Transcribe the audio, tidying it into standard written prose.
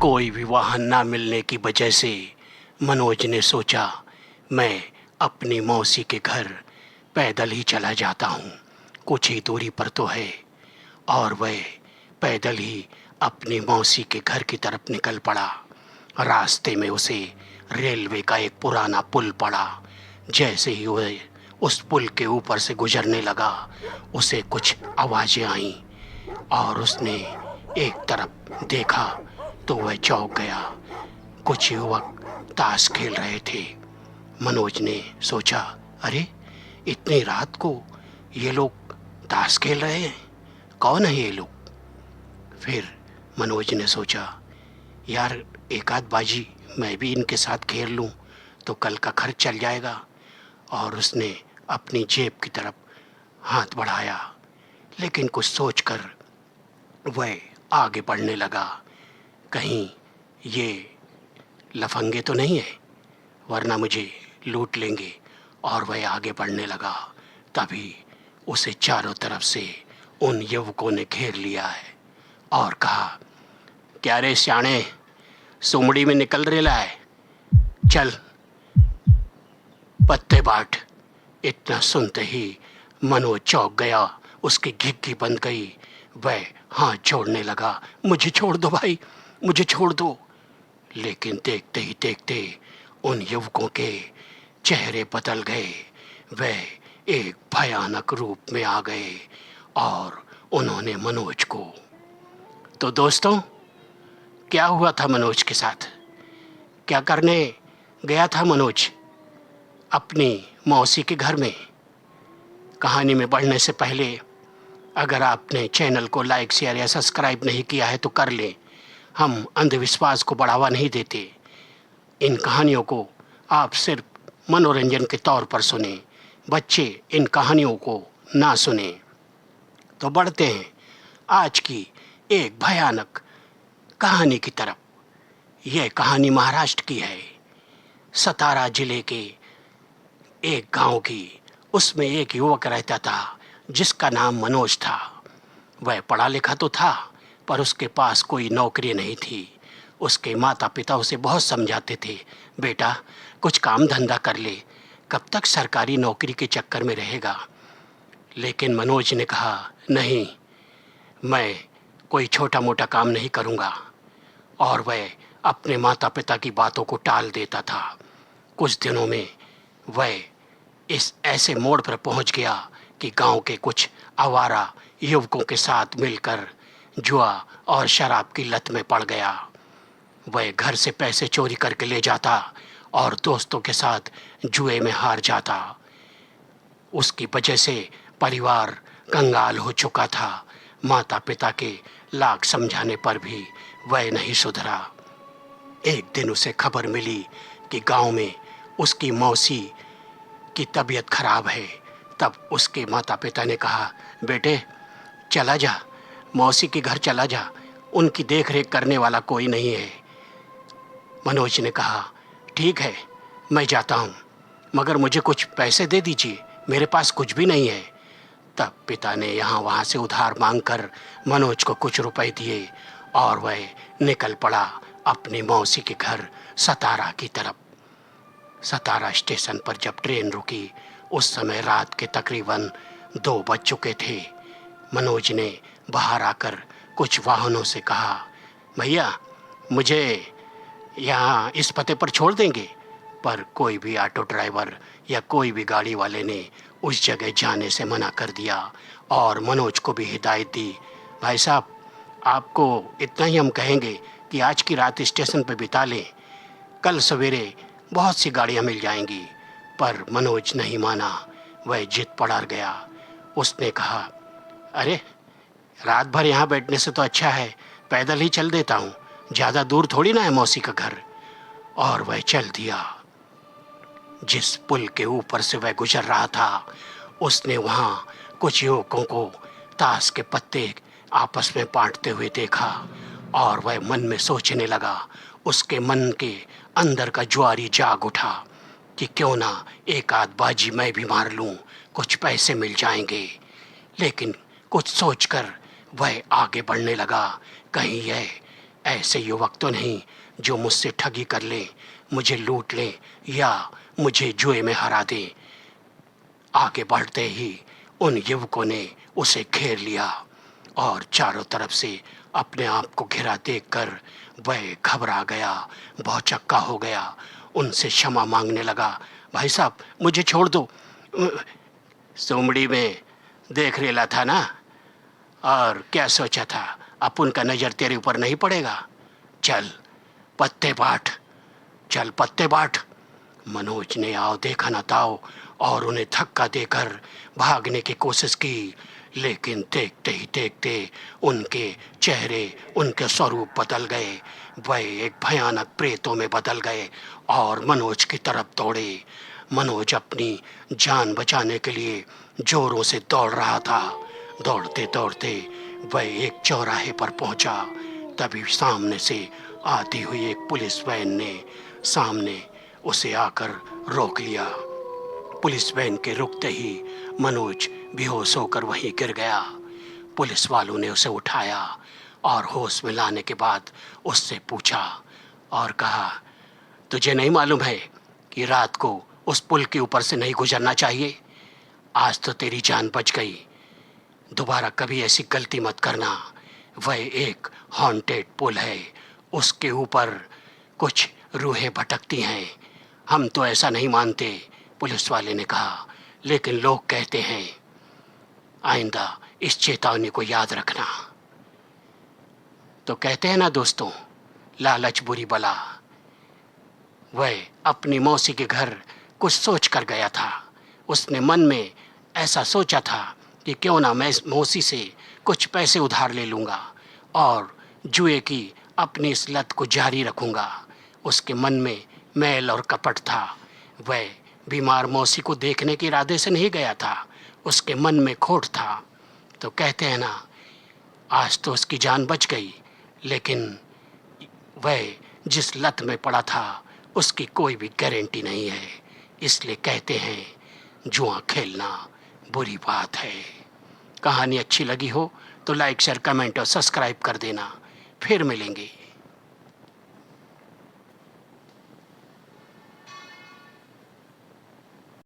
कोई भी वाहन ना मिलने की वजह से मनोज ने सोचा मैं अपनी मौसी के घर पैदल ही चला जाता हूँ। कुछ ही दूरी पर तो है। और वह पैदल ही अपनी मौसी के घर की तरफ निकल पड़ा। रास्ते में उसे रेलवे का एक पुराना पुल पड़ा। जैसे ही वह उस पुल के ऊपर से गुजरने लगा, उसे कुछ आवाज़ें आईं और उसने एक तरफ देखा तो वह चौंक गया। कुछ युवक ताश खेल रहे थे। मनोज ने सोचा, अरे इतनी रात को ये लोग ताश खेल रहे हैं, कौन है ये लोग? फिर मनोज ने सोचा, यार एक आध बाजी मैं भी इनके साथ खेल लूं तो कल का खर्च चल जाएगा। और उसने अपनी जेब की तरफ हाथ बढ़ाया, लेकिन कुछ सोचकर वह आगे बढ़ने लगा। कहीं ये लफंगे तो नहीं है, वरना मुझे लूट लेंगे। और वह आगे बढ़ने लगा। तभी उसे चारों तरफ से उन युवकों ने घेर लिया है और कहा, क्या रे स्याणे, सुमड़ी में निकल रेला है, चल पत्ते बांट। इतना सुनते ही मनोज चौंक गया, उसकी घिघी बंद गई। वह हाथ जोड़ने लगा, मुझे छोड़ दो भाई, मुझे छोड़ दो। लेकिन देखते ही देखते उन युवकों के चेहरे बदल गए। वह एक भयानक रूप में आ गए और उन्होंने मनोज को। तो दोस्तों, क्या हुआ था मनोज के साथ? क्या करने गया था मनोज अपनी मौसी के घर में? कहानी में बढ़ने से पहले अगर आपने चैनल को लाइक, शेयर या सब्सक्राइब नहीं किया है तो कर लें। हम अंधविश्वास को बढ़ावा नहीं देते। इन कहानियों को आप सिर्फ मनोरंजन के तौर पर सुने। बच्चे इन कहानियों को ना सुने। तो बढ़ते हैं आज की एक भयानक कहानी की तरफ। यह कहानी महाराष्ट्र की है, सतारा जिले के एक गांव की। उसमें एक युवक रहता था जिसका नाम मनोज था। वह पढ़ा लिखा तो था, पर उसके पास कोई नौकरी नहीं थी। उसके माता पिता उसे बहुत समझाते थे, बेटा कुछ काम धंधा कर ले, कब तक सरकारी नौकरी के चक्कर में रहेगा। लेकिन मनोज ने कहा, नहीं, मैं कोई छोटा मोटा काम नहीं करूँगा। और वह अपने माता पिता की बातों को टाल देता था। कुछ दिनों में वह इस ऐसे मोड़ पर पहुंच गया कि गांव के कुछ आवारा युवकों के साथ मिलकर जुआ और शराब की लत में पड़ गया। वह घर से पैसे चोरी करके ले जाता और दोस्तों के साथ जुए में हार जाता। उसकी वजह से परिवार कंगाल हो चुका था। माता पिता के लाख समझाने पर भी वह नहीं सुधरा। एक दिन उसे खबर मिली कि गांव में उसकी मौसी की तबीयत खराब है। तब उसके माता पिता ने कहा, बेटे चला जा, मौसी के घर चला जा, उनकी देख रेख करने वाला कोई नहीं है। मनोज ने कहा, ठीक है मैं जाता हूँ, मगर मुझे कुछ पैसे दे दीजिए, मेरे पास कुछ भी नहीं है। तब पिता ने यहाँ वहाँ से उधार मांगकर मनोज को कुछ रुपए दिए और वह निकल पड़ा अपनी मौसी के घर सतारा की तरफ। सतारा स्टेशन पर जब ट्रेन रुकी, उस समय रात के तकरीबन 2 बज चुके थे। मनोज ने बाहर आकर कुछ वाहनों से कहा, भैया मुझे यहाँ इस पते पर छोड़ देंगे? पर कोई भी ऑटो ड्राइवर या कोई भी गाड़ी वाले ने उस जगह जाने से मना कर दिया और मनोज को भी हिदायत दी, भाई साहब आपको इतना ही हम कहेंगे कि आज की रात स्टेशन पर बिता लें, कल सवेरे बहुत सी गाड़ियाँ मिल जाएंगी। पर मनोज नहीं माना, वह जिद पर अड़ गया। उसने कहा, अरे रात भर यहाँ बैठने से तो अच्छा है पैदल ही चल देता हूँ, ज़्यादा दूर थोड़ी ना है मौसी का घर। और वह चल दिया। जिस पुल के ऊपर से वह गुजर रहा था, उसने वहाँ कुछ युवकों को ताश के पत्ते आपस में बांटते हुए देखा और वह मन में सोचने लगा। उसके मन के अंदर का ज्वारी जाग उठा कि क्यों ना एक आध बाजी मैं भी मार लूँ, कुछ पैसे मिल जाएंगे। लेकिन कुछ सोचकर वह आगे बढ़ने लगा, कहीं यह ऐसे युवक तो नहीं जो मुझसे ठगी कर ले, मुझे लूट ले या मुझे जुए में हरा दे। आगे बढ़ते ही उन युवकों ने उसे घेर लिया और चारों तरफ से अपने आप को घिरा देखकर वह घबरा गया, भौचक्का हो गया। उनसे क्षमा मांगने लगा, भाई साहब मुझे छोड़ दो। सुमड़ी में देख रेला था ना, और क्या सोचा था अपुन का नज़र तेरे ऊपर नहीं पड़ेगा। चल पत्ते बांट, चल पत्ते बांट। मनोज ने आओ देखा न ताओ और उन्हें धक्का देकर भागने की कोशिश की, लेकिन देखते ही देखते उनके चेहरे, उनके स्वरूप बदल गए। वह एक भयानक प्रेतों में बदल गए और मनोज की तरफ दौड़े। मनोज अपनी जान बचाने के लिए जोरों से दौड़ रहा था। दौड़ते दौड़ते वह एक चौराहे पर पहुंचा। तभी सामने से आती हुई एक पुलिस वैन ने सामने उसे आकर रोक लिया। पुलिस वैन के रुकते ही मनोज बेहोश होकर वहीं गिर गया। पुलिस वालों ने उसे उठाया और होश में लाने के बाद उससे पूछा और कहा, तुझे नहीं मालूम है कि रात को उस पुल के ऊपर से नहीं गुजरना चाहिए? आज तो तेरी जान बच गई, दोबारा कभी ऐसी गलती मत करना। वह एक हॉन्टेड पुल है, उसके ऊपर कुछ रूहें भटकती हैं। हम तो ऐसा नहीं मानते, पुलिस वाले ने कहा, लेकिन लोग कहते हैं। आइंदा इस चेतावनी को याद रखना। तो कहते हैं ना दोस्तों, लालच बुरी बला। वह अपनी मौसी के घर कुछ सोच कर गया था। उसने मन में ऐसा सोचा था कि क्यों ना मैं इस मौसी से कुछ पैसे उधार ले लूँगा और जुए की अपनी इस लत को जारी रखूँगा। उसके मन में मैल और कपट था। वह बीमार मौसी को देखने के इरादे से नहीं गया था, उसके मन में खोट था। तो कहते हैं ना, आज तो उसकी जान बच गई, लेकिन वह जिस लत में पड़ा था उसकी कोई भी गारंटी नहीं है। इसलिए कहते हैं जुआ खेलना बुरी बात है। कहानी अच्छी लगी हो तो लाइक शेयर कमेंट और सब्सक्राइब कर देना। फिर मिलेंगे।